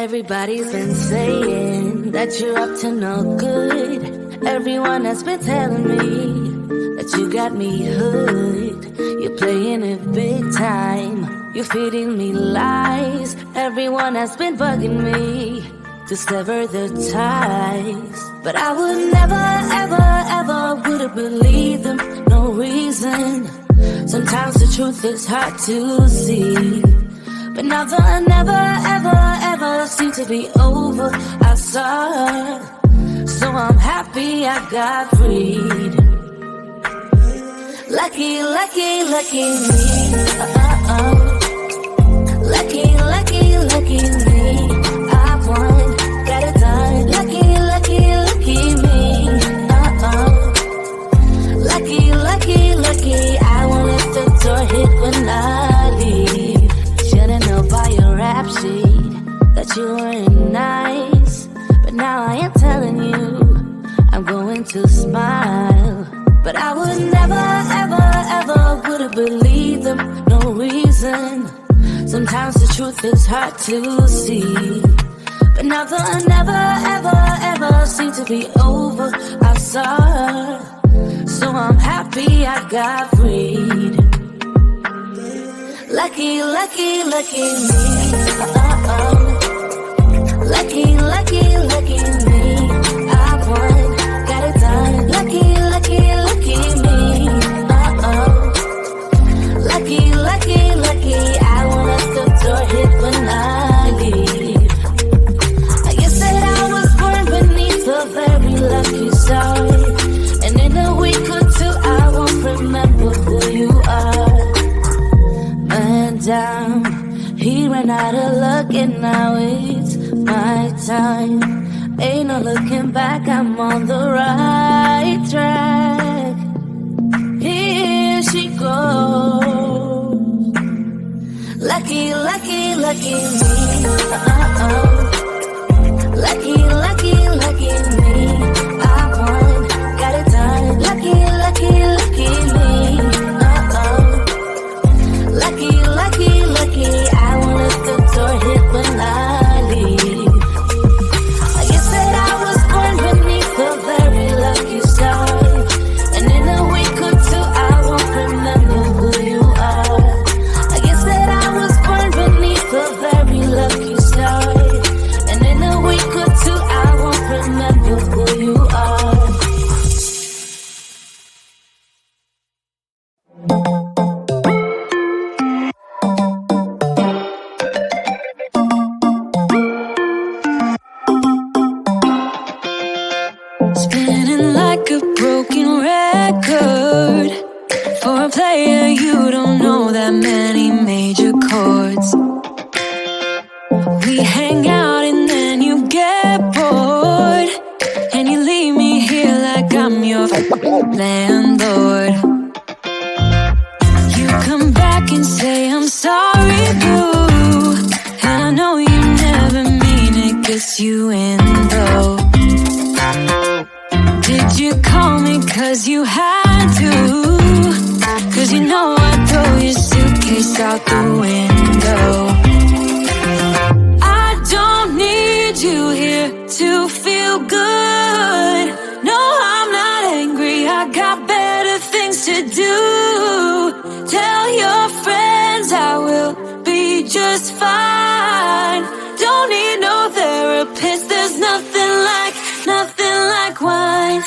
Everybody's been saying that you're up to no good. Everyone has been telling me that you got me hooked. You're playing it big time. You're feeding me lies. Everyone has been bugging me to sever the ties. But I would never, ever, ever would have believed them. No reason. Sometimes the truth is hard to see. But now the never, ever, ever seem to be over. I saw, so I'm happy I got freed. Lucky, lucky, lucky me. Lucky, lucky, lucky me. I won, got it done. Lucky, lucky, lucky me. Lucky, lucky, lucky. I won't let the door hit when I leave. Should've known by your rap sheet that you weren't nice. But now I am telling you, I'm going to smile. But I would never, ever, ever would have believed them. No reason. Sometimes the truth is hard to see. But now the never, ever, ever seem to be over. I saw, so I'm happy I got freed. Lucky, lucky, lucky me. Lucky, lucky, lucky me. I won, got it done. Lucky, lucky, lucky me. Lucky, lucky, lucky. I won't let the door hit when I leave. I guess that I was born beneath a very lucky star. And in a week or two I won't remember who you are. Man down, he ran out of luck and now it's my time. Ain't no looking back, I'm on the right track. Here she goes. Lucky, lucky, lucky me. Lucky, lucky, lucky me. I won, got it done. Lucky, lucky, lucky me. Lucky, lucky, lucky. I won't let the door hit when I leave. I guess that I was born beneath a very lucky star. And in a week or two I won't remember who you are. I guess that I was born beneath a very lucky star. And in a week or two I won't remember who you are. Spinning like a broken record. For a player, you don't know that many major chords. We hang out and then you get bored, and you leave me here like I'm your landlord. You come back and say I'm sorry, boo, and I know you never mean it, gets you in though. Did you call me cause you had to? Cause you know I'd throw your suitcase out the window. I don't need you here to feel good. No, I'm not angry, I got better things to do. Tell your friends I will be just fine. Don't need no therapist, there's nothing like wine.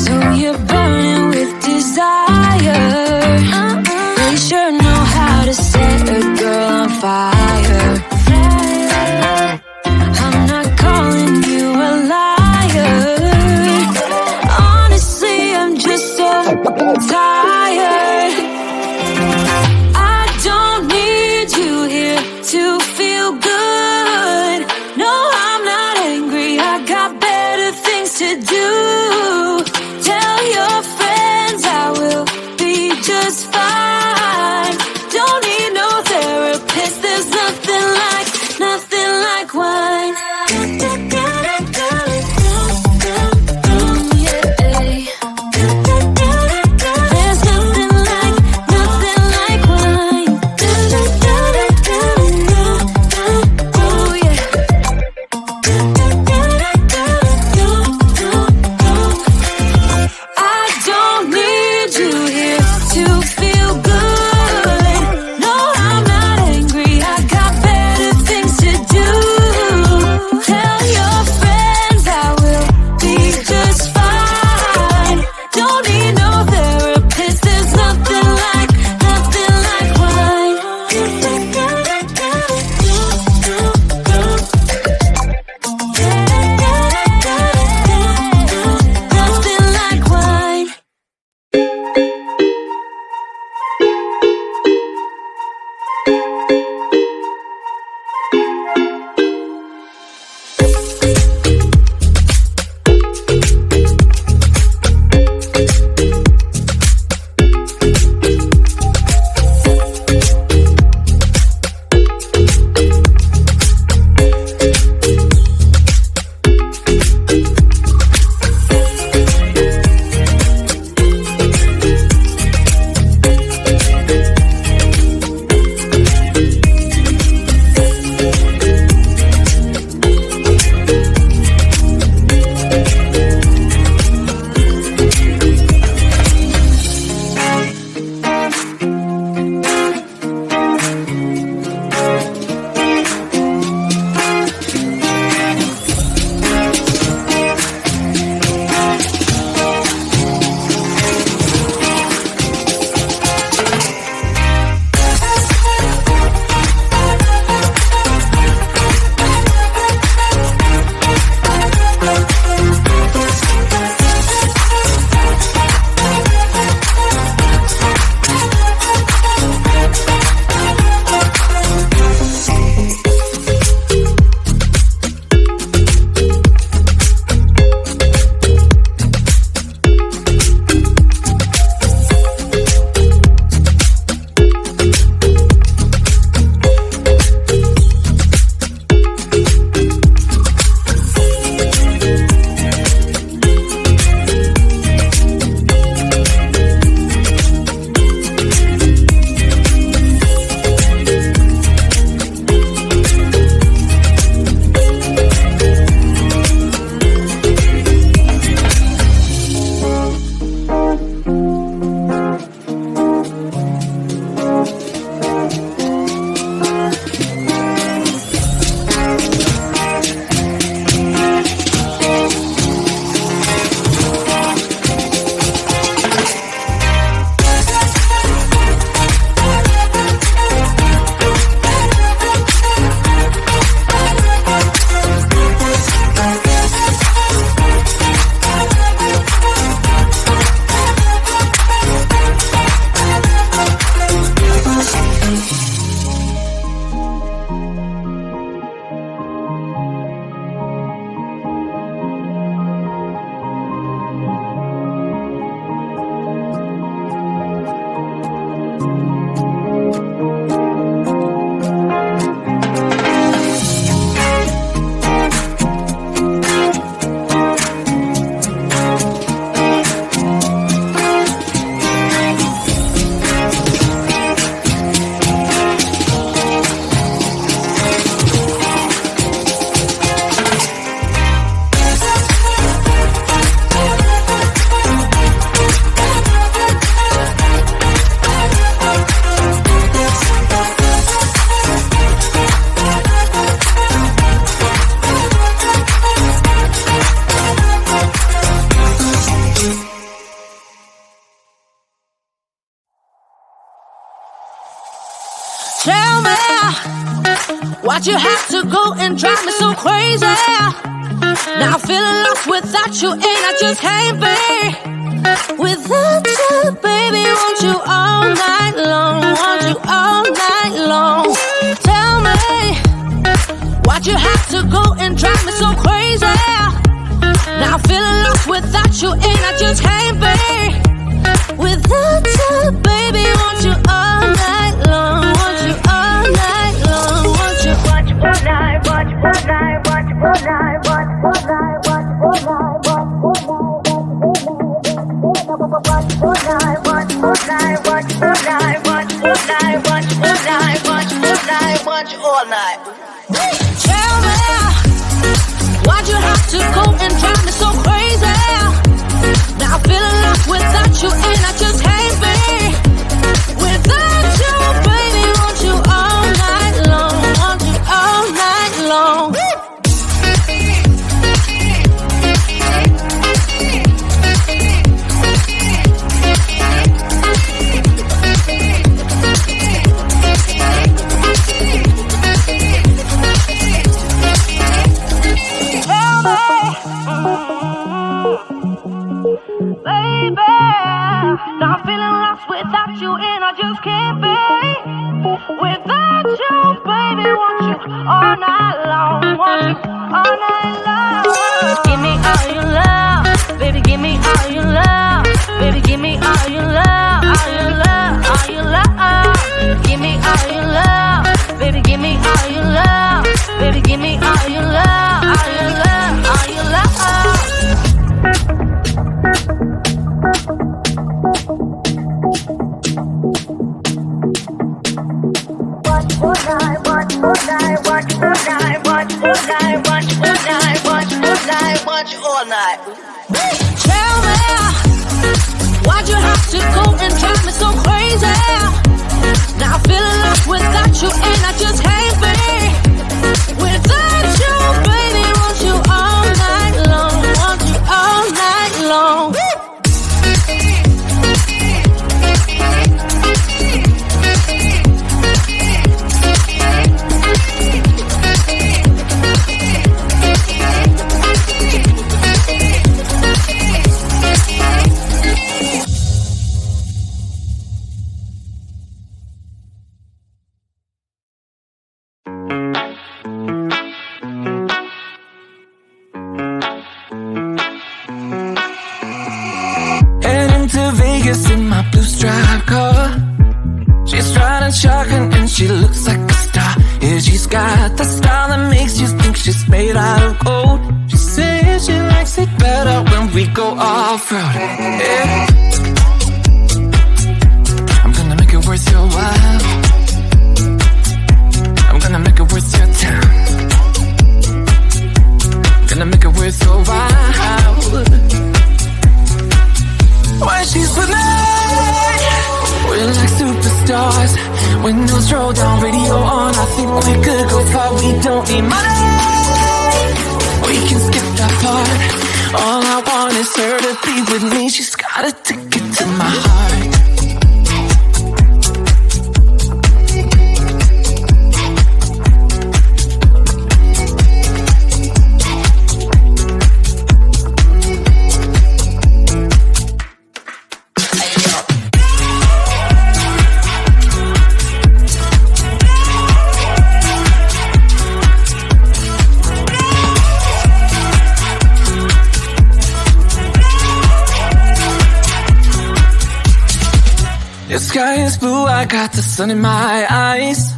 So you're burning with desire. They sure know how to set a girl on fire. Why'd you have to go and drive me so crazy? Now I'm feeling lost without you, and I just can't be without you, baby. Want you all night long, want you all night long. Tell me, why'd you have to go and drive me so crazy? Now I'm feeling lost without you, and I just can't be without you, baby. Want you all night long, want you all night long, want you. Want you all night, want you all night, want you all night, want you all night, want you all night, want you all night, want you all night, want you all night, want you all night, want you all night, want you all night, want you all night, want you all night. Tell me, why'd you have to go and drive me so crazy? Now I'm feeling lost without you, and I just can't be without you, baby. Want you all night long, want you all night long. Baby, now I'm feeling lost without you, and I just can't be without you, baby. Want you all night long, want you all night long. Give me all your love, baby. Give me all your love, baby. Give me all your love, all your love, all your love. Give me all your love, baby. Give me all your love, baby. Give me all your love, all your love, all your love. All night. Tell me, why'd you have to go and drive me so crazy? Now I'm feeling lost without you, and I just can't be without you, baby. Want you all night long, want you all night long. In my blue striped car, she's riding shotgun and she looks like a star. Yeah, she's got the style that makes you think she's made out of gold. She says she likes it better when we go off-road. Yeah. I'm gonna make it worth your while. I'm gonna make it worth your time. Gonna make it worth your while. When she's with me, we're like superstars. Windows roll down, radio on. I think we could go far. We don't need money, we can skip that part. All I want is her to be with me. She's got a ticket to my heart. The sky is blue, I got the sun in my eyes.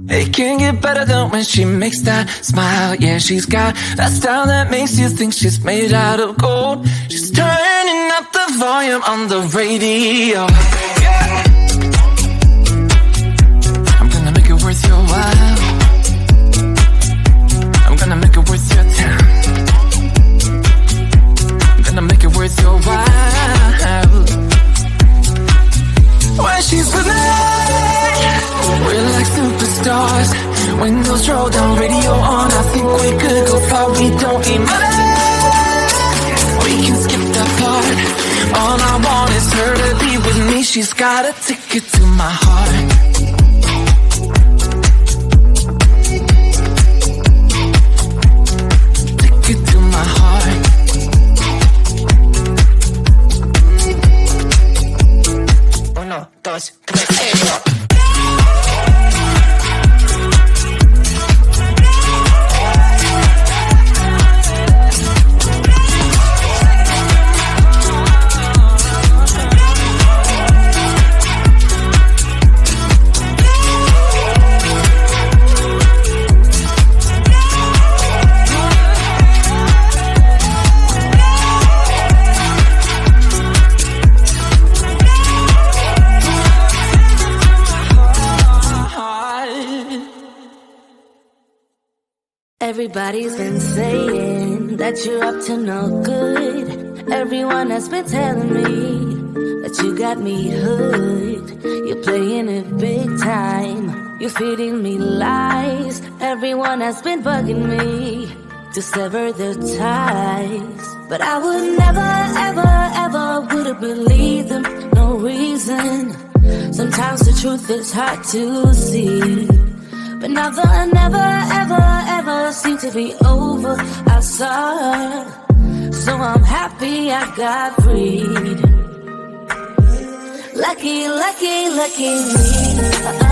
It can't get better than when she makes that smile. Yeah, she's got that style that makes you think she's made out of gold. She's turning up the volume on the radio. Yeah. I'm gonna make it worth your while. I'm gonna make it worth your time. I'm gonna make it worth your while. When she's with me, we're like superstars. Windows roll down, radio on. I think we could go far. We don't need money, we can skip that part. All I want is her to be with me. She's got a ticket to my heart. Everybody's been saying that you're up to no good. Everyone has been telling me that you got me hooked. You're playing it big time. You're feeding me lies. Everyone has been bugging me to sever the ties. But I would never, ever, ever would have believed them. No reason. Sometimes the truth is hard to see. But now the never, ever, ever seemed to be over. I saw, so I'm happy I got freed. Lucky, lucky, lucky me.